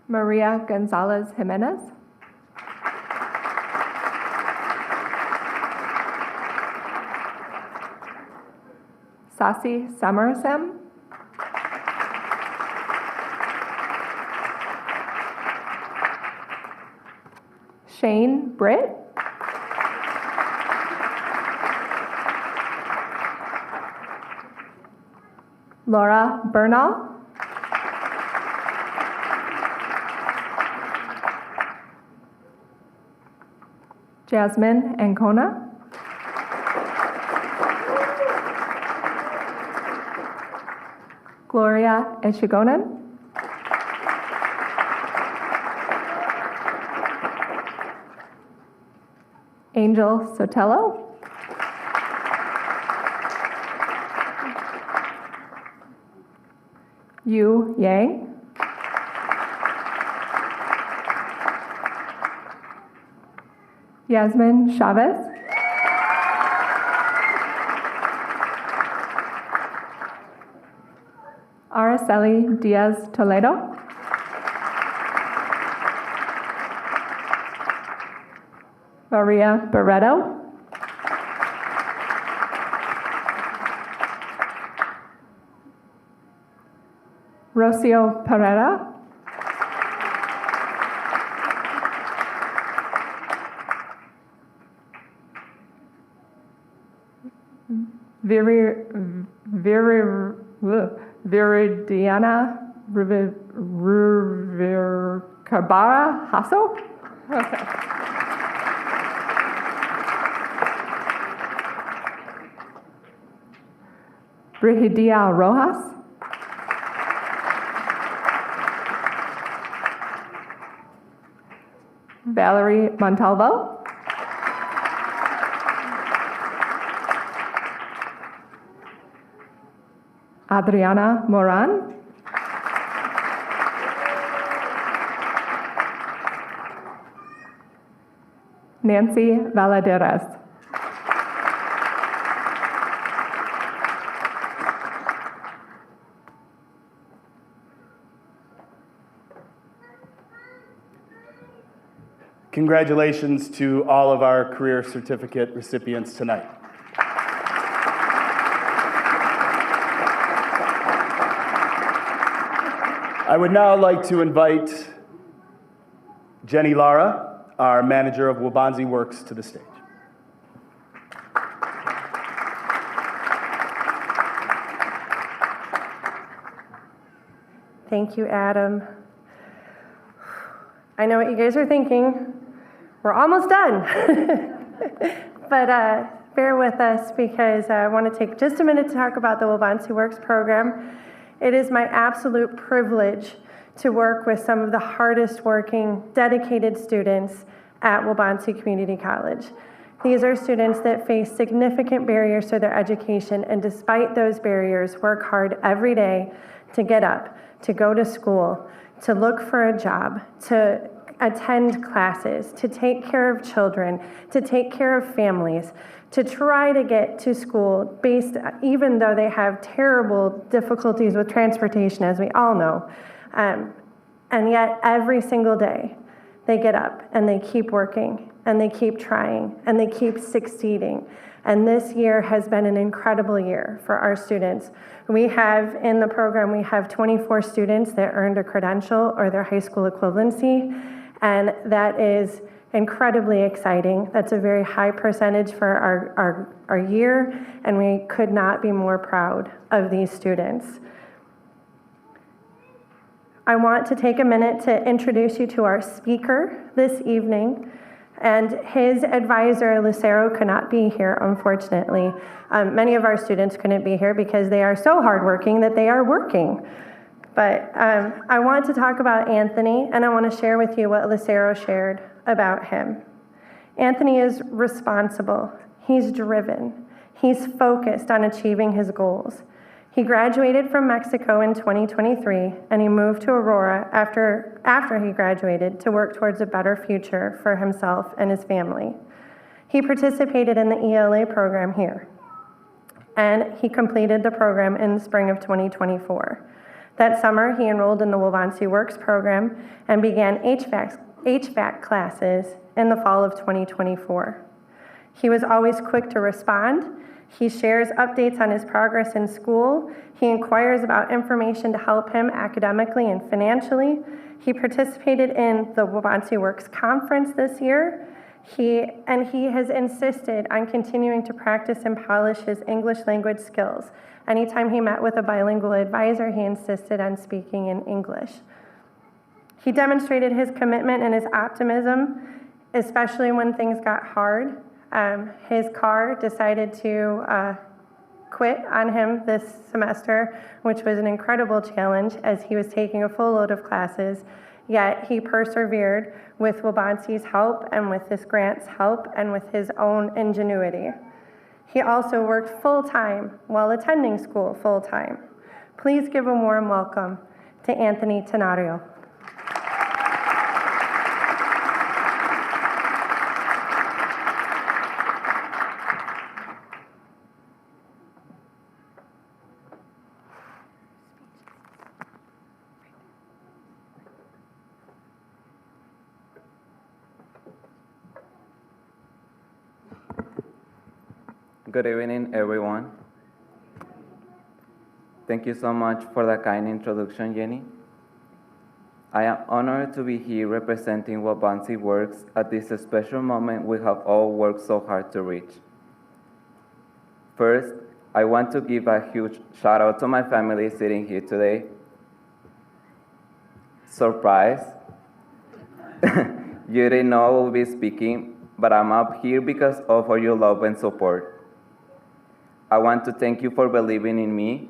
Maria Gonzalez Jimenez. Sasi Samarasam. Shane Britt. Laura Bernal. Jasmine Ancona. Gloria Echigonen. Angel Sotelo. Yu Yang. Yasmin Chavez. Araceli Diaz Toledo. Maria Barreto. Rocio Pereira. Viridiana Cabara Hasso. Okay. Brigidia Rojas. Valerie Montalvo. Adriana Moran. Nancy Valaderas. Congratulations to all of our career certificate recipients tonight. I would now like to invite Jenny Lara, our manager of Waubonsie Works, to the stage. Thank you, Adam. I know what you guys are thinking. We're almost done. But bear with us because I want to take just a minute to talk about the Waubonsie Works program. It is my absolute privilege to work with some of the hardest working, dedicated students at Waubonsie Community College. These are students that face significant barriers to their education, and despite those barriers, work hard every day to get up, to go to school, to look for a job, to attend classes, to take care of children, to take care of families, to try to get to school even though they have terrible difficulties with transportation, as we all know. And yet every single day they get up and they keep working and they keep trying and they keep succeeding. And this year has been an incredible year for our students. We have, in the program, we have 24 students that earned a credential or their high school equivalency, and that is incredibly exciting. That's a very high percentage for our year, and we could not be more proud of these students. I want to take a minute to introduce you to our speaker this evening. And his advisor, Lucero, could not be here, unfortunately. Many of our students couldn't be here because they are so hardworking that they are working. But I want to talk about Anthony, and I want to share with you what Lucero shared about him. Anthony is responsible. He's driven. He's focused on achieving his goals. He graduated from Mexico in 2023, and he moved to Aurora after he graduated to work towards a better future for himself and his family. He participated in the ELA program here, and he completed the program in the spring of 2024. That summer, he enrolled in the Waubonsee Works program and began HVAC classes in the fall of 2024. He was always quick to respond. He shares updates on his progress in school. He inquires about information to help him academically and financially. He participated in the Waubonsee Works Conference this year. He has insisted on continuing to practice and polish his English language skills. Anytime he met with a bilingual advisor, he insisted on speaking in English. He demonstrated his commitment and his optimism, especially when things got hard. His car decided to quit on him this semester, which was an incredible challenge as he was taking a full load of classes, yet he persevered with Waubonsee's help and with this grant's help and with his own ingenuity. He also worked full-time while attending school full-time. Please give a warm welcome to Anthony Tenorio. Good evening, everyone. Thank you so much for the kind introduction, Jenny. I am honored to be here representing Waubonsee Works at this special moment we have all worked so hard to reach. First, I want to give a huge shout out to my family sitting here today. Surprise! You didn't know I will be speaking, but I'm up here because of all your love and support. I want to thank you for believing in me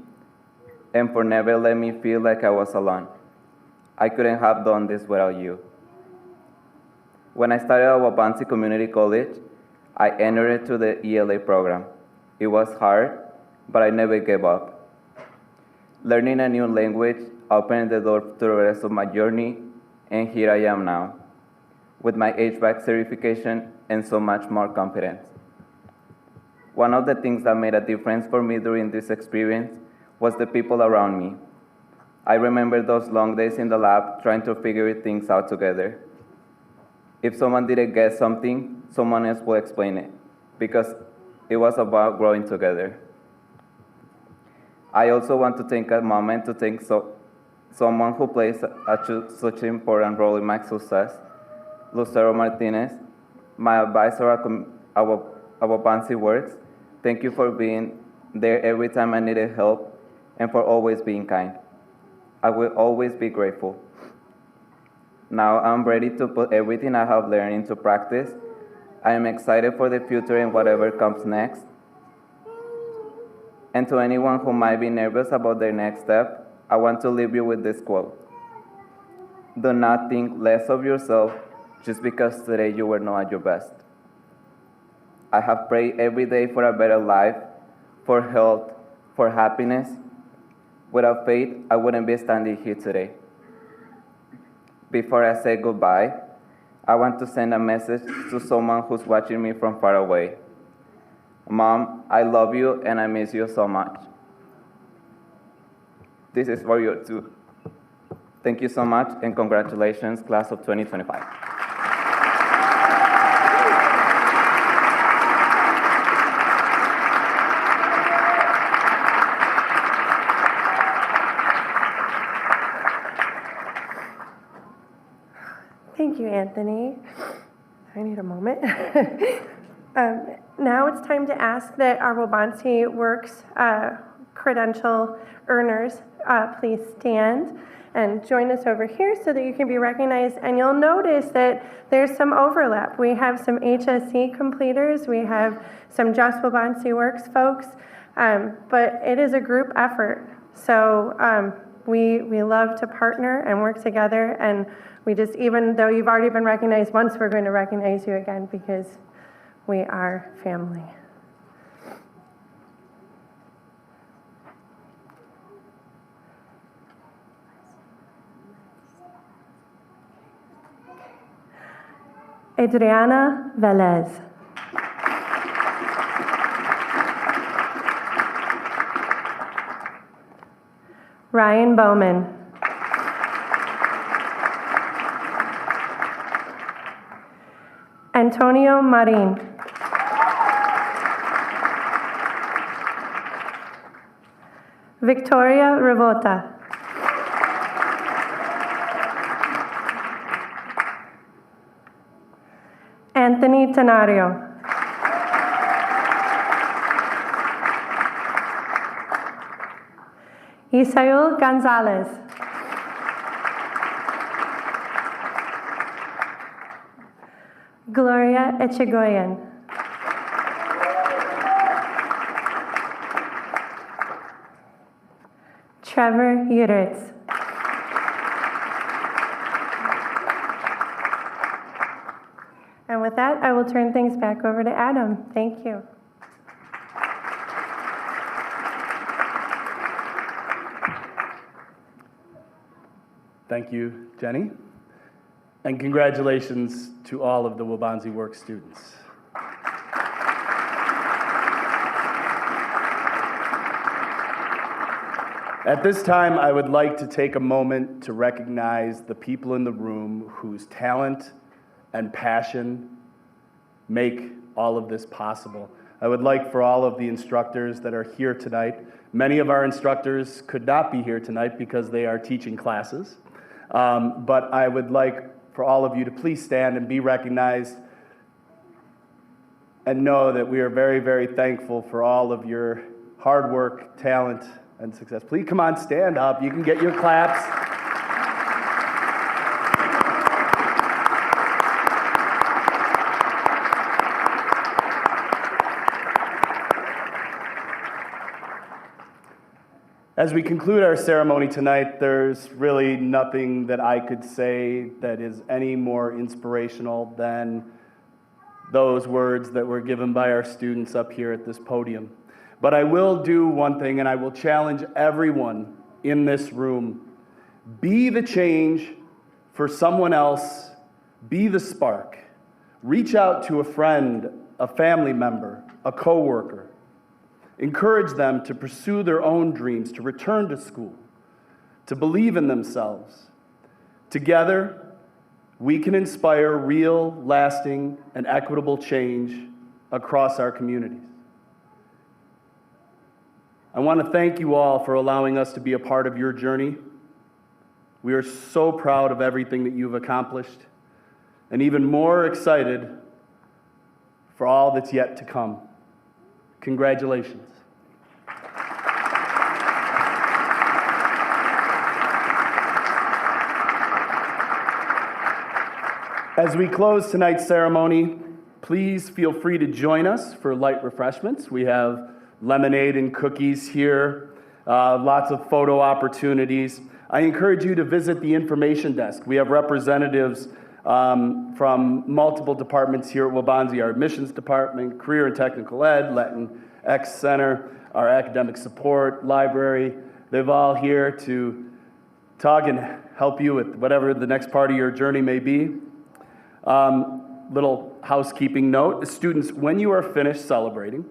and for never letting me feel like I was alone. I couldn't have done this without you. When I started at Waubonsee Community College, I entered into the ELA program. It was hard, but I never gave up. Learning a new language opened the door to the rest of my journey, and here I am now, with my HVAC certification and so much more confidence. One of the things that made a difference for me during this experience was the people around me. I remember those long days in the lab trying to figure things out together. If someone didn't get something, someone else will explain it, because it was about growing together. I also want to take a moment to thank someone who plays such an important role in my success, Lucero Martinez, my advisor at Waubonsee Works. Thank you for being there every time I needed help and for always being kind. I will always be grateful. Now I'm ready to put everything I have learned into practice. I am excited for the future and whatever comes next. And to anyone who might be nervous about their next step, I want to leave you with this quote. Do not think less of yourself just because today you were not at your best. I have prayed every day for a better life, for health, for happiness. Without faith, I wouldn't be standing here today. Before I say goodbye, I want to send a message to someone who's watching me from far away. Mom, I love you and I miss you so much. This is for you too. Thank you so much and congratulations, class of 2025. Anthony. I need a moment. Now it's time to ask that our Waubonsee Works credential earners please stand and join us over here so that you can be recognized. And you'll notice that there's some overlap. We have some HSC completers, we have some Just Waubonsee Works folks, but it is a group effort. So we love to partner and work together, and we just, even though you've already been recognized once, we're going to recognize you again because we are family. Adriana Velez. Ryan Bowman. Antonio Marin. Victoria Rivota. Anthony Tenario. Isael Gonzalez. Gloria Echegoyen. Trevor Uritz. And with that, I will turn things back over to Adam. Thank you. Thank you, Jenny. And congratulations to all of the Waubonsee Works students. At this time, I would like to take a moment to recognize the people in the room whose talent and passion make all of this possible. I would like for all of the instructors that are here tonight, many of our instructors could not be here tonight because they are teaching classes, but I would like for all of you to please stand and be recognized and know that we are very, very thankful for all of your hard work, talent, and success. Please come on, stand up. You can get your claps. As we conclude our ceremony tonight, there's really nothing that I could say that is any more inspirational than those words that were given by our students up here at this podium. But I will do one thing, and I will challenge everyone in this room. Be the change for someone else. Be the spark. Reach out to a friend, a family member, a coworker. Encourage them to pursue their own dreams, to return to school, to believe in themselves. Together, we can inspire real, lasting, and equitable change across our communities. I want to thank you all for allowing us to be a part of your journey. We are so proud of everything that you've accomplished, and even more excited for all that's yet to come. Congratulations. As we close tonight's ceremony, please feel free to join us for light refreshments. We have lemonade and cookies here, lots of photo opportunities. I encourage you to visit the information desk. We have representatives from multiple departments here at Waubonsee, our admissions department, career and technical ed, Latinx Center, our academic support, library. They're all here to talk and help you with whatever the next part of your journey may be. Little housekeeping note, students, when you are finished celebrating,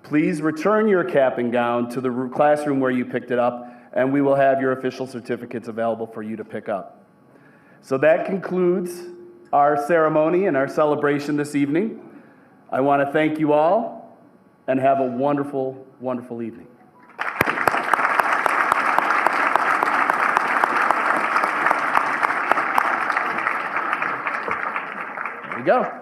please return your cap and gown to the classroom where you picked it up, and we will have your official certificates available for you to pick up. So that concludes our ceremony and our celebration this evening. I want to thank you all and have a wonderful, wonderful evening. you go.